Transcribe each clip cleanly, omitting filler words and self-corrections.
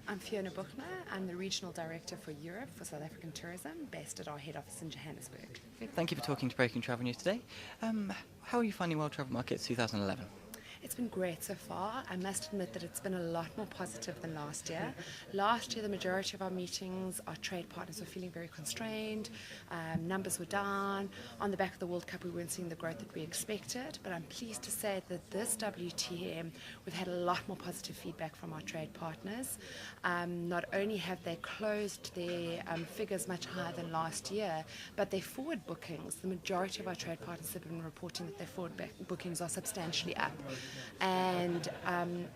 I'm Fiona. I'm the Regional Director for Europe for South African Tourism, based at our head office in Johannesburg. Thank you for talking to Breaking Travel News today. How are you finding World Travel Markets 2011? It's been great so far. I must admit that it's been a lot more positive than last year. Last year, the majority of our meetings, our trade partners were feeling very constrained. Numbers were down. On the back of the World Cup, we weren't seeing the growth that we expected. But I'm pleased to say that this WTM, we've had a lot more positive feedback from our trade partners. Not only have they closed their figures much higher than last year, but their forward bookings, the majority of our trade partners have been reporting that their forward bookings are substantially up. And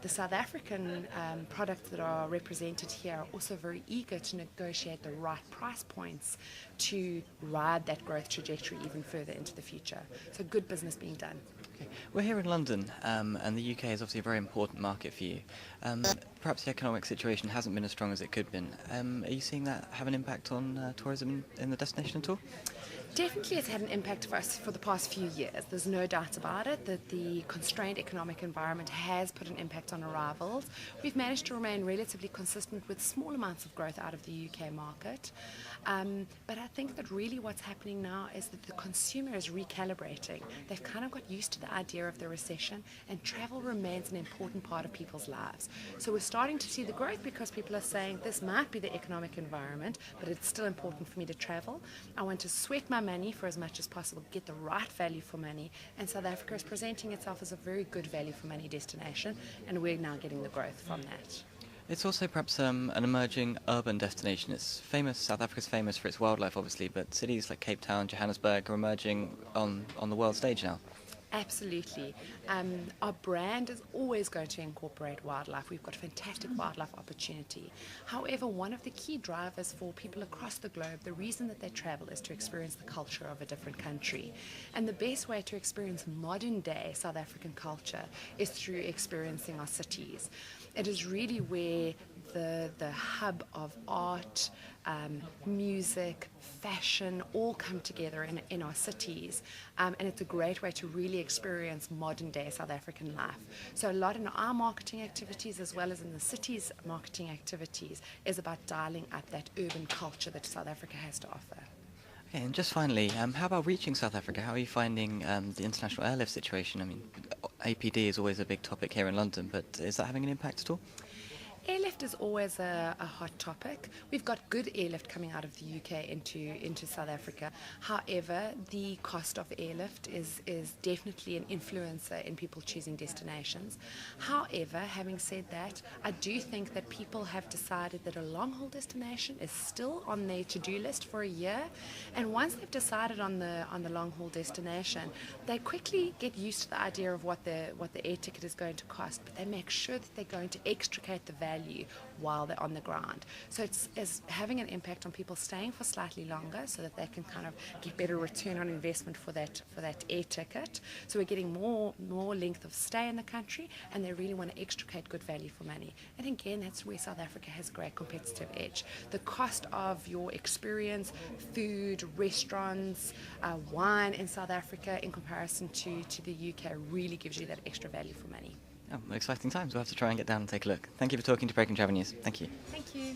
the South African products that are represented here are also very eager to negotiate the right price points to ride that growth trajectory even further into the future. So good business being done. Okay. We're here in London, and the UK is obviously a very important market for you. Perhaps the economic situation hasn't been as strong as it could have been. Are you seeing that have an impact on tourism in the destination at all? Definitely it's had an impact for us for the past few years. There's no doubt about it that the constrained economic environment has put an impact on arrivals. We've managed to remain relatively consistent with small amounts of growth out of the UK market. But I think that really what's happening now is that the consumer is recalibrating. They've kind of got used to the idea of the recession, and travel remains an important part of people's lives. So we're starting to see the growth because people are saying this might be the economic environment, but it's still important for me to travel. I want to sweat my money for as much as possible, get the right value for money, and South Africa is presenting itself as a very good value for money destination, and we're now getting the growth from that. It's also perhaps an emerging urban destination. It's famous. South Africa's famous for its wildlife, obviously, but cities like Cape Town, Johannesburg are emerging on the world stage now. Absolutely. Our brand is always going to incorporate wildlife. We've got fantastic wildlife opportunity. However, one of the key drivers for people across the globe, the reason that they travel is to experience the culture of a different country. And the best way to experience modern day South African culture is through experiencing our cities. It is really where the hub of art, music, fashion all come together in our cities, and it's a great way to really experience modern day South African life. So a lot in our marketing activities as well as in the city's marketing activities is about dialing up that urban culture that South Africa has to offer. Okay, and just finally, how about reaching South Africa? How are you finding the international airlift situation? I mean, APD is always a big topic here in London, but is that having an impact at all? Airlift is always a hot topic. We've got good airlift coming out of the UK into South Africa. However, the cost of airlift is definitely an influencer in people choosing destinations. However, having said that, I do think that people have decided that a long-haul destination is still on their to-do list for a year, and once they've decided on the long-haul destination, they quickly get used to the idea of what the air ticket is going to cost, but they make sure that they're going to extricate the value while they're on the ground. So it's having an impact on people staying for slightly longer so that they can kind of get better return on investment for that air ticket. So we're getting more length of stay in the country, and they really want to extricate good value for money. And again, that's where South Africa has a great competitive edge. The cost of your experience, food, restaurants, wine in South Africa in comparison to the UK really gives you that extra value for money. Oh, exciting times. We'll have to try and get down and take a look. Thank you for talking to Breaking Travel News. Thank you. Thank you.